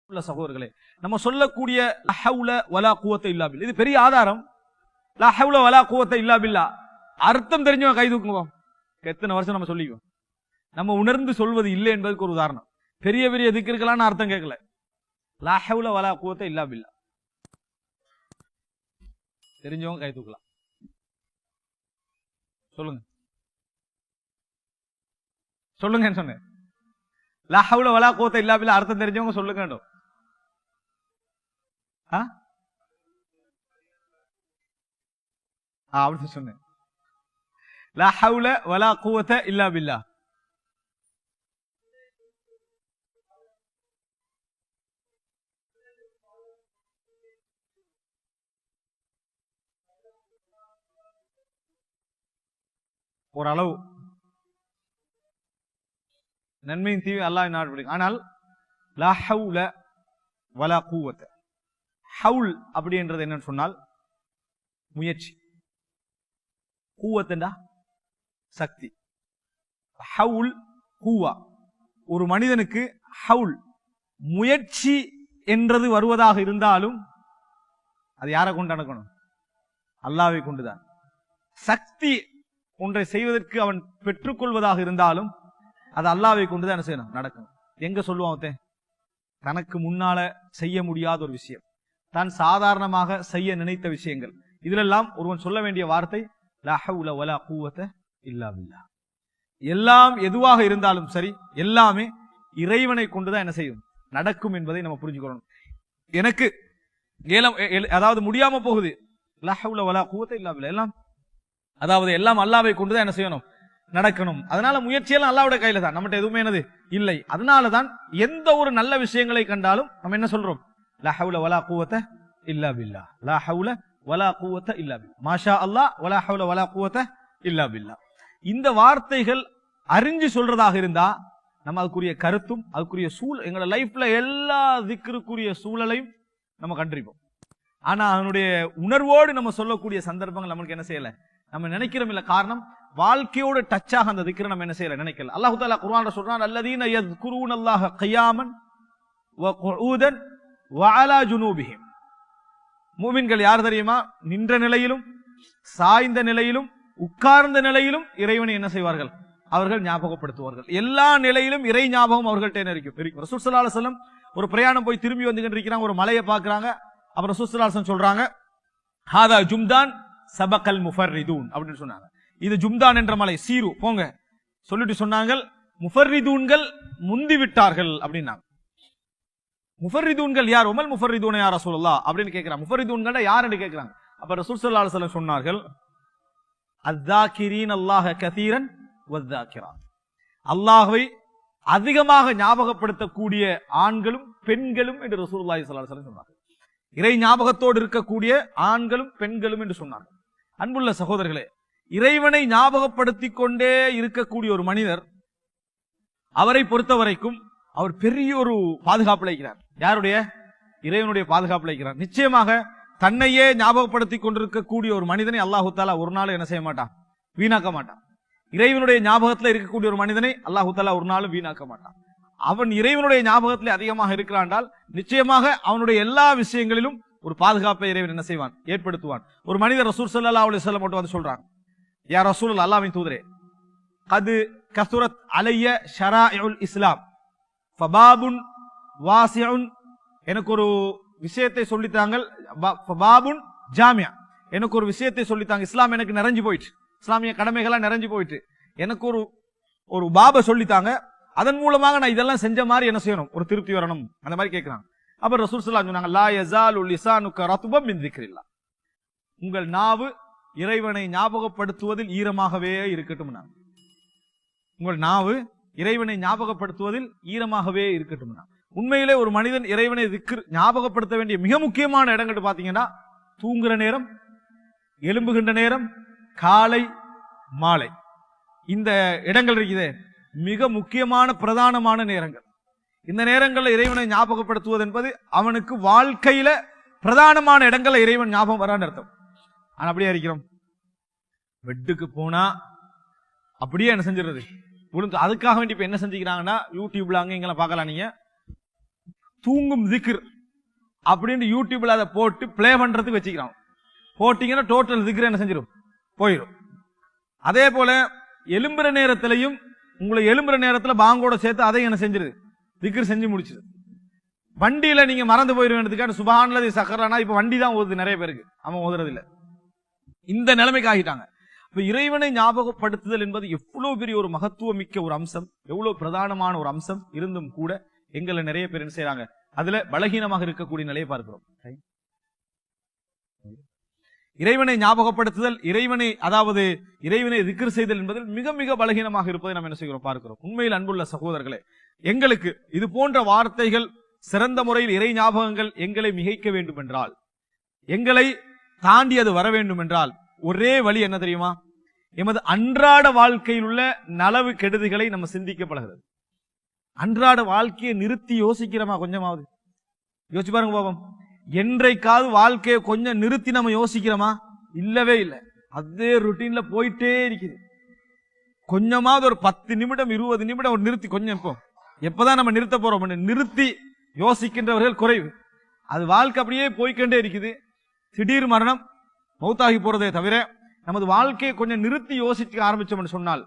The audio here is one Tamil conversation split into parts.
சகோதரர்களே, நம்ம சொல்லக்கூடிய லா ஹவ்ல வலா குவத்த இல்லா பில்லா, இது பெரிய ஆதாரம். லா ஹவ்ல வலா குவத்த இல்லா பில்லா அர்த்தம் தெரிஞ்சவங்க கை தூக்குவோம். எத்தனை வருஷம் நம்ம சொல்லிக்குவோம். நம்ம உணர்ந்து சொல்வது இல்லை என்பதற்கு ஒரு உதாரணம். பெரிய பெரிய திக்ருக்கெல்லாம் அர்த்தம் கேட்கல. லா ஹவ்ல வலா குவத்த இல்லா பில்லா தெரிஞ்சவங்க கை தூக்கலாம். சொல்லுங்க சொல்லுங்க சொன்னேன். லா ஹவ்ல வலா குவத்த இல்லா பில்லா அர்த்தம் தெரிஞ்சவங்க சொல்லுங்க. அப்படி சொன்னேன். லா ஹவ்ல வலா குவத்த இல்லா பில்லா. ஓரளவு நன்மையின் தீவி அல்லாஹ் நாடு. ஆனால் லா ஹவ்ல வலா குவத்த, ஹவுல் அப்படின்றது என்னன்னு சொன்னால் முயற்சி, கூவத்தண்டா சக்தி. ஹவுல் கூவா. ஒரு மனிதனுக்கு ஹவுல் முயற்சி என்றது வருவதாக இருந்தாலும் அது யாரை கொண்டு நடக்கணும்? அல்லாஹ்வை கொண்டுதான். சக்தி ஒன்றை செய்வதற்கு அவன் பெற்றுக்கொள்வதாக இருந்தாலும் அது அல்லாஹ்வை கொண்டுதான் என்ன செய்யணும்? நடக்கணும். எங்க சொல்லுவான்? தனக்கு முன்னால செய்ய முடியாத ஒரு விஷயம், தான் சாதாரணமாக செய்ய நினைத்த விஷயங்கள், இதிலெல்லாம் ஒருவன் சொல்ல வேண்டிய வார்த்தை லா ஹவ்ல வலா குவத்த இல்லா பில்லா. எல்லாம் எதுவாக இருந்தாலும் சரி, எல்லாமே இறைவனை கொண்டுதான் என்ன செய்யும்? நடக்கும் என்பதை நம்ம புரிஞ்சுக்கணும். எனக்கு அதாவது முடியாம போகுது, லா ஹவ்ல வலா குவத்த இல்லா பில்லா, எல்லாம் அதாவது எல்லாம் அல்லாஹ்வை கொண்டுதான் என்ன செய்யணும்? நடக்கணும். அதனால முயற்சியெல்லாம் அல்லாஹ்வுடைய கையில தான், நம்மகிட்ட எதுவுமே என்னது இல்லை. அதனாலதான் எந்த ஒரு நல்ல விஷயங்களை கண்டாலும் நம்ம என்ன சொல்றோம்? லா ஹவ்ல வலா குவத்த இல்லா பில்லா, லா ஹவ்ல வலா குவத்த இல்லா பில்லா, மாஷா அல்லாஹ் வலா ஹவ்ல வலா குவத்த இல்லா பில்லா. இந்த வார்த்தைகள் அறிஞ்சு சொல்றதாக இருந்தா நம்ம அதுக்குரிய கருத்தும் அதுக்குரிய எங்களோட லைஃப்ல எல்லா திக்ருக்குரிய சூழலையும் நம்ம கண்டிருப்போம். ஆனா அதனுடைய உணர்வோடு நம்ம சொல்லக்கூடிய சந்தர்ப்பங்கள் நம்மளுக்கு என்ன செய்யல, நம்ம நினைக்கிறோம் இல்ல. காரணம், வாழ்க்கையோட டச்சாக அந்த திக்ரை நம்ம என்ன செய்யல, நினைக்கல. அல்லாஹ் தஆலா குர்ஆன்ல சொல்றான், அல்லதீன யஸ்குரூனல்லாஹ கியாமன் வ குஊதன் வ அலா ஜுனூபிஹிம். மூமின்கள் யார் தெரியுமா? நின்ற நிலையிலும் சாய்ந்த நிலையிலும் உட்கார்ந்த நிலையிலும் இறைவனை என்ன செய்வார்கள்? அவர்கள் ஞாபகப்படுத்துவார்கள். எல்லா நிலையிலும் இறை ஞாபகம் அவர்கள்ட்ட இருக்கும். ரசூல் ஸல்லல்லாஹு அலைஹி வஸல்லம் ஒரு பிரயாணம் போய் திரும்பி வந்துகிட்டு இருக்கிறாங்க, ஒரு மலையை பார்க்கறாங்க. அப்புறம் ரசூல் ஸல்லல்லாஹு அலைஹி வஸல்லம் சொல்றாங்க, ஹாதா ஜும்தான் சபகல் முஃபர்ரிதூன் அப்படின்னு சொன்னாங்க. இது ஜும்தான் என்ற மலை, சீரு போங்க சொல்லிட்டு சொன்னாங்க, முஃபர்ரிதூன்கள் முந்தி விட்டார்கள் அப்படின்னாங்க. முஃபர்ரிதூன்கள் யார்? உமல் முஃபர்ரிதூன யா ரசூலுல்லாஹ் அப்படின்னு கேட்கிறாங்க. முஃபர்ரிதூன்கள் யாருன்னு கேட்கிறாங்க. அப்ப ரசூல் ஸல்லல்லாஹு அலைஹி வஸல்லம் சொன்னார்கள், அஸ்ஸாகிரீன் அல்லாஹ கதீரன் வஸ்ஸாகிராத். அல்லாஹ்வை அதிகமாக ஞாபகப்படுத்தக்கூடிய ஆண்களும் பெண்களும் என்று ரசூலுல்லாஹி ஸல்லல்லாஹு அலைஹி வஸல்லம் சொன்னார்கள். இறை ஞாபகத்தோடு இருக்கக்கூடிய ஆண்களும் பெண்களும் என்று சொன்னார்கள். அன்புள்ள சகோதரர்களே, இறைவனை ஞாபகப்படுத்திக் கொண்டே இருக்கக்கூடிய ஒரு மனிதர், அவரை பொறுத்த வரைக்கும் அவர் பெரிய ஒரு பாதுகாப்பு அளிக்கிறார். யாருடைய? இறைவனுடைய பாதுகாப்பு அளிக்கிறார். நிச்சயமாக தன்னையே ஞாபகப்படுத்திக் கொண்டிருக்கக்கூடிய ஒரு மனிதனை அல்லாஹு தஆலா ஒரு நாள் என்ன செய்ய மாட்டான்? வீணாக்க மாட்டான். இறைவனுடைய ஞாபகத்தில் இருக்கக்கூடிய ஒரு மனிதனை அல்லாஹு தஆலா ஒரு நாளும் வீணாக்க மாட்டான். அவன் இறைவனுடைய ஞாபகத்தில் அதிகமாக இருக்கிறான், நிச்சயமாக அவனுடைய எல்லா விஷயங்களிலும் ஒரு பாதுகாப்பை இறைவன் என்ன செய்வான்? ஏற்படுத்துவான். ஒரு மனிதர் ரசூல் ஸல்லல்லாஹு அலைஹி வஸல்லம் மட்டும் வந்து சொல்றாங்க, யா ரசூலுல்லாஹ், அல்லாஹ்வின் தூதரே, கது கஸரத் அலைய ஷராஇஉல் இஸ்லாம் ஃபபாபுன் வாசிஉன். எனக்கு ஒரு விஷயத்தை சொல்லித்தாங்க, ஃபபாபுன் ஜாமியா, எனக்கு ஒரு விஷயத்தை சொல்லித்தாங்க. இஸ்லாம் எனக்கு நிறைஞ்சு போயிட்டு, இஸ்லாமிய கடமைகளா நிறைஞ்சு போயிட்டு, எனக்கு ஒரு பாபை சொல்லித்தாங்க, அதன் மூலமாக நான் இதெல்லாம் செஞ்ச மாதிரி என்ன செய்யணும்? ஒரு திருப்தி வரணும், அந்த மாதிரி கேட்கிறாங்க. அப்ப ரசூல் ஸல்லல்லாஹு அலைஹி வஸல்லம் சொன்னாங்க, லா யஸாலு லிசானுக ரத்பம் மின் திக்ரில்லாஹ். உங்கள் நாவு இறைவனை ஞாபகப்படுத்துவதில் ஈரமாகவே இருக்கட்டும். உங்கள் நாவு இறைவனை ஞாபகப்படுத்துவதில் ஈரமாகவே இருக்கட்டும். உண்மையிலே ஒரு மனிதன் இறைவனை ஞாபகப்படுத்த வேண்டிய மிக முக்கியமான இடங்கள் பாத்தீங்கன்னா, தூங்குற நேரம், எழும்புகின்ற நேரம், காலை மாலை, இந்த இடங்கள் இருக்குதே மிக முக்கியமான பிரதானமான நேரங்கள். இந்த நேரங்களில் இறைவனை ஞாபகப்படுத்துவது என்பது அவனுக்கு வாழ்க்கையில பிரதானமான இடங்கள்ல இறைவன் ஞாபகம் வரான்னு அர்த்தம். ஆனா அப்படியே இருக்கிறோம், பெட்டுக்கு போனா அப்படியே என்ன செஞ்சிருது? அதுக்காக வேண்டி இப்ப என்ன செஞ்சுக்கிறாங்கன்னா, யூடியூப்ல அங்க இங்கெல்லாம் பார்க்கலாம், நீங்க தூங்கும் திக்ர் அப்படின்னு யூடியூப்ல அதை போட்டு பிளே பண்றதுக்கு வச்சுக்கிறான். போட்டீங்கன்னா டோட்டல் திக்ர் என்ன செஞ்சிடும், போயிடும். அதே போல எலும்புற நேரத்திலையும் உங்களை எலும்புற நேரத்துல பாங்கோட சேர்த்து அதையும் என்ன செஞ்சிருது, திக்ர் செஞ்சு முடிச்சிரு. வண்டியில நீங்க மறந்து போயிருவேன்றதுக்காக சுபஹானல்லாஹி சக்கரானா இப்ப வண்டி தான் ஓதுது நிறைய பேருக்கு, அவன் ஓதுறது இல்ல. இந்த நிலைமைக்கு ஆகிட்டாங்க. இப்ப இறைவனை ஞாபகப்படுத்துதல் என்பது எவ்வளவு பெரிய ஒரு மகத்துவம் மிக்க ஒரு அம்சம், எவ்வளவு பிரதானமான ஒரு அம்சம் இருந்தும் கூட எங்களை நிறைய பேர் என்ன செய்யறாங்க, அதுல பலகீனமாக இருக்கக்கூடிய நிலையை பார்க்கிறோம். இறைவனை ஞாபகப்படுத்துதல், அதாவது இறைவனை திக்ர் செய்தல் என்பதில் மிக மிக பலகீனமாக இருப்பதை நாம் என்ன செய்கிறோம், பார்க்கிறோம். உண்மையில் அன்புள்ள சகோதரர்களே, எங்களுக்கு இது போன்ற வார்த்தைகள், சிறந்த முறையில் இறை ஞாபகங்கள் எங்களை மிகைக்க வேண்டும் என்றால், எங்களை தாண்டி அது வர வேண்டும் என்றால் ஒரே வழி என்ன தெரியுமா, எமது அன்றாட வாழ்க்கையில் உள்ள நலவு கெடுதிகளை நம்ம சிந்திக்க பழகிறது. அன்றாட வாழ்க்கையை நிறுத்தி யோசிக்கிறோமா? கொஞ்சமாவது யோசிச்சு பாருங்க பாவம். என்றைக்காவது வாழ்க்கையை கொஞ்சம் நிறுத்தி நம்ம யோசிக்கிறோமா? இல்லவே இல்லை. அதே ருட்டீன்ல போயிட்டே இருக்குது. கொஞ்சமாவது ஒரு 10 நிமிடம் 20 நிமிடம் ஒரு நிறுத்தி, கொஞ்சம் எப்பதான் நம்ம நிறுத்த போறோம், நிறுத்தி யோசிக்கின்றவர்கள் குறைவு. அது வாழ்க்கை அப்படியே போய்கொண்டே இருக்குது. திடீர் மரணம், மௌத்தாகி போறதே தவிர நமது வாழ்க்கையை கொஞ்சம் நிறுத்தி யோசிக்க ஆரம்பிச்சோம்னு சொன்னால்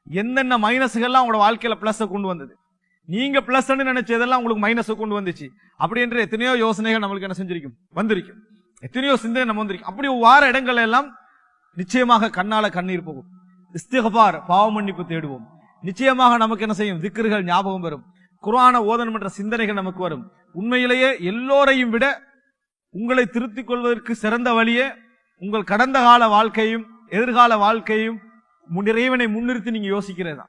என்னென்ன மைனஸ்கள்லாம் உங்களோட வாழ்க்கையில பிளஸ் கொண்டு வந்தது, நீங்க பிளஸ் நினைச்சதெல்லாம் உங்களுக்கு மைனஸ் கொண்டு வந்துச்சு, அப்படி என்று எத்தனையோ யோசனைகள் நம்மளுக்கு என்ன செஞ்சிருக்கும், வந்திருக்கும். எத்தனையோ சிந்தனை நம்ம வந்திருக்கும். அப்படி வார இடங்கள் எல்லாம் நிச்சயமாக கண்ணால கண்ணீர் போகும். இஸ்திக்பார், பாவ மன்னிப்பு தேடுவோம். நிச்சயமாக நமக்கு என்ன செய்யும், திக்ர்கள் ஞாபகம் வரும். குர்ஆனை ஓதணும் என்ற சிந்தனைகள் நமக்கு வரும். உண்மையிலேயே எல்லோரையும் விட உங்களை திருத்திக் கொள்வதற்கு சிறந்த வழியே உங்கள் கடந்த கால வாழ்க்கையும் எதிர்கால வாழ்க்கையும் இறைவனை முன்னிறுத்தி நீங்க யோசிக்கிறதா.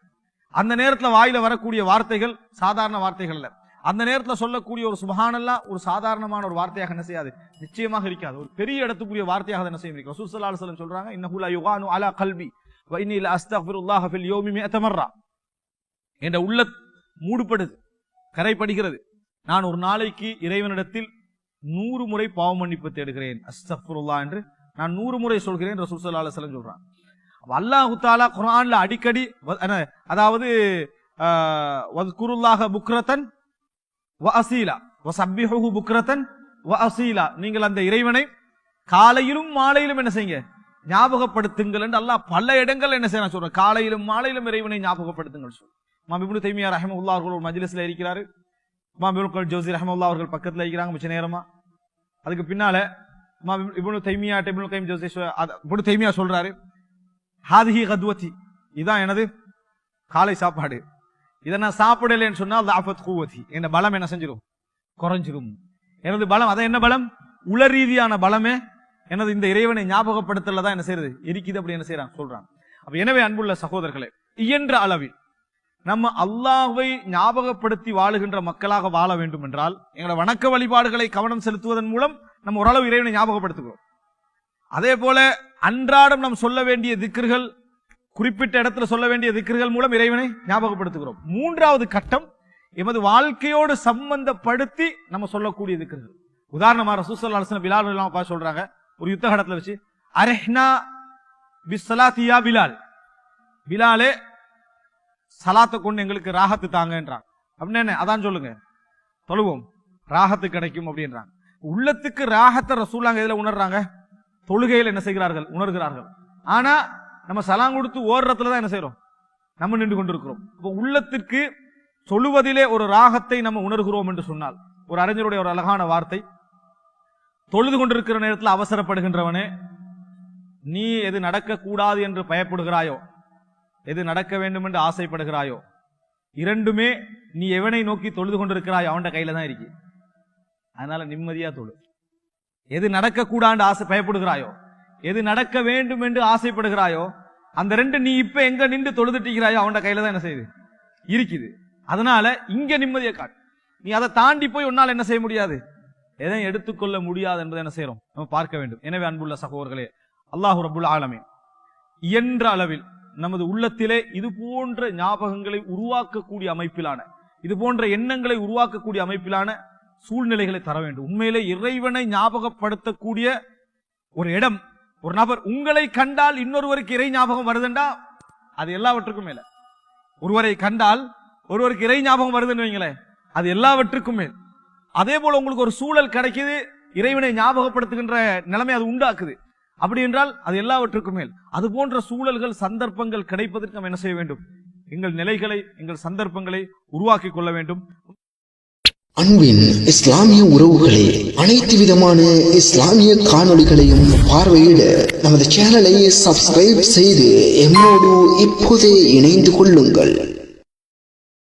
அந்த நேரத்தில் வாயில வரக்கூடிய வார்த்தைகள் சாதாரண வார்த்தைகள் அல்ல. அந்த நேரத்தில் சொல்லக்கூடிய ஒரு சுப்ஹானல்லாஹ் ஒரு சாதாரணமான ஒரு வார்த்தையாக என்ன செய்யாது, நிச்சயமாக இருக்காது. ஒரு பெரிய இடத்துக்குரிய வார்த்தையாக என்ன செய்யும். ரசூல் ஸல்லல்லாஹு அலைஹி வஸல்லம் சொல்றாங்க, இன்னஹு லா யுகானு அலா கல்பி வ இன்னி லா அஸ்தக்ஃபிருல்லாஹ ஃபில் யௌமி 100 மர்ரா. என்ற உள்ள மூடுபடுது, கரைப்படுகிறது. நான் ஒரு நாளைக்கு இறைவனிடத்தில் 100 முறை பாவ மன்னிப்பு தேடுகிறேன், அஸ்தக்ஃபிருல்லாஹ் என்று நான் 100 முறை சொல்கிறேன். ரசூல் ஸல்லல்லாஹு அலைஹி வஸல்லம் சொல்றாங்க. அல்லாஹ் தஆலா குர்ஆன்ல அடிக்கடி, அதாவது வஸ்குருல்லாஹ புக்ரதன் வ அஸீலா வஸப்பிஹுஹு புக்ரதன் வ அஸீலா, நீங்கள் அந்த இறைவனை காலையிலும் மாலையிலும் என்ன செய்யுங்க, ஞாபகப்படுத்துங்கள் என்று அல்லாஹ் பல இடங்கள் என்ன செய்ய சொல்றாங்க. காலையிலும் மாலையிலும் இறைவனை ஞாபகப்படுத்துங்கள் சொல்றாங்க. இமாம் இப்னு தைமியா ரஹ்மத்துல்லாஹி அவர்கள் ஒரு மஜ்லிஸ்ல இருக்கிறாரு. இமாம் இப்னு ஜௌஸி ரஹ்மத்துல்லாஹி அவர்கள் பக்கத்துல இருக்கிறாங்க மிச்ச நேரமா. அதுக்கு பின்னால இமாம் இப்னு தைமியா இப்னு கைம் ஜௌஸி இப்னு தைமியா சொல்றாரு, ஹாதிஹி கத்வதி, இதான் எனது காலை சாப்பாடு. இதை நான் சாப்பிடலைன்னு சொன்னால் லாஃபத் குவதி, என் பலம் என்ன செஞ்சிடும், குறைஞ்சிடும். எனது பலம், அதை என்ன பலம், உள ரீதியான பலமே எனது இந்த இறைவனை ஞாபகப்படுத்தல தான் என்ன செய்யறது இருக்குது. அப்படி என்ன செய்யறாங்க சொல்றாங்க. அப்ப எனவே அன்புள்ள சகோதரர்களே, இயன்ற அளவில் நம்ம அல்லாஹ்வை ஞாபகப்படுத்தி வாழுகின்ற மக்களாக வாழ வேண்டும் என்றால் எங்களோட வணக்க வழிபாடுகளை கவனம் செலுத்துவதன் மூலம் நம்ம ஓரளவு இறைவனை ஞாபகப்படுத்துகிறோம். அதே போல அன்றாடம் நாம் சொல்ல வேண்டிய திக்ர்கள், குறிப்பிட்ட இடத்துல சொல்ல வேண்டிய திக்ர்கள் மூலம் இறைவனை ஞாபகப்படுத்துகிறோம். மூன்றாவது கட்டம் எமது வாழ்க்கையோடு சம்பந்தப்படுத்தி நம்ம சொல்லக்கூடிய திக்ர்கள். உதாரணமா ரசூல் ஸல்லல்லாஹு அலைஹி வஸல்லம் பிலால் ரலியல்லாஹு அன்ஹு சொல்றாங்க, ஒரு யுத்த கடத்துல வச்சு, அரஹ்னா பிஸ்ஸலாத்தி யா பிலால், பிலாலே சலாத்தை கொண்டு எங்களுக்கு ராகத்து தாங்கன்றாங்க. அப்படின்னு அதான் சொல்லுங்க, தொழுவோம் ராகத்து கிடைக்கும் அப்படின்றாங்க. உள்ளத்துக்கு ராகத்தை ரசூலுல்லாஹ் எதுல உணர்றாங்க, தொழுகையில் என்ன செய்கிறார்கள், உணர்கிறார்கள். ஆனா நம்ம சலாம் கொடுத்து ஓடுறதுலதான் என்ன செய்யறோம், நம்ம நின்று கொண்டிருக்கிறோம். இப்போ உள்ளத்திற்கு சொல்லுவதிலே ஒரு ராகத்தை நம்ம உணர்கிறோம் என்று சொன்னால், ஒரு அறிஞருடைய ஒரு அழகான வார்த்தை, தொழுது கொண்டிருக்கிற நேரத்தில் அவசரப்படுகின்றவனே, நீ எது நடக்க கூடாது என்று பயப்படுகிறாயோ, எது நடக்க வேண்டும் என்று ஆசைப்படுகிறாயோ, இரண்டுமே நீ எவனை நோக்கி தொழுது கொண்டிருக்கிறாயோ அவன் கையில தான் இருக்கு. அதனால நிம்மதியா தொழு. எது நடக்க கூடாது ஆசை பயப்படுகிறாயோ, எது நடக்க வேண்டும் என்று ஆசைப்படுகிறாயோ, அந்த ரெண்டு நீ இப்ப எங்க நின்று தொழுதுட்டிக்கிறாயோ அவன் கையில தான் என்ன செய்யுது, இருக்குது. அதனால இங்க நிம்மதியை காட்டு. நீ அதை தாண்டி போய் உன்னால் என்ன செய்ய முடியாது, எதையும் எடுத்துக்கொள்ள முடியாது என்பதை என்ன செய்யறோம், நம்ம பார்க்க வேண்டும். எனவே அன்புள்ள சகோதரர்களே, அல்லாஹ் ரப்புல் ஆலமீன் இயன்ற அளவில் நமது உள்ளத்திலே இது போன்ற ஞாபகங்களை உருவாக்கக்கூடிய அமைப்பிலான, இது போன்ற எண்ணங்களை உருவாக்கக்கூடிய அமைப்பிலான சூழ்நிலைகளை தர வேண்டும். உண்மையிலே இறைவனை ஞாபகப்படுத்தக்கூடிய ஒரு இடம், ஒரு நபர் உங்களை கண்டால் இன்னொருவருக்கு இறை ஞாபகம் வருதுண்டா அது எல்லாவற்றுக்கும் மேல. ஒருவரை கண்டால் ஒருவருக்கு இறை ஞாபகம் வருதுன்னு வைங்களேன், அது எல்லாவற்றுக்கும் மேல். அதே போல உங்களுக்கு ஒரு சூழல் கிடைக்குது, இறைவனை ஞாபகப்படுத்துகின்ற நிலைமை அது உண்டாக்குது. அப்படி என்றால் அது எல்லாவற்றுக்கும் மேல். அது போன்ற சூழல்கள், சந்தர்ப்பங்கள் கிடைப்பதற்கு நாம் என்ன செய்ய வேண்டும்? எங்கள் நிலைகளை, எங்கள் சந்தர்ப்பங்களை உருவாக்கி கொள்ள வேண்டும். அன்பின் இஸ்லாமிய உறவுகளே, அனைத்து விதமான இஸ்லாமிய காணொளிகளையும் பார்வையிட நமது சேனலை சப்ஸ்கிரைப் செய்து எம்மோடு இப்போதே இணைந்து கொள்ளுங்கள்.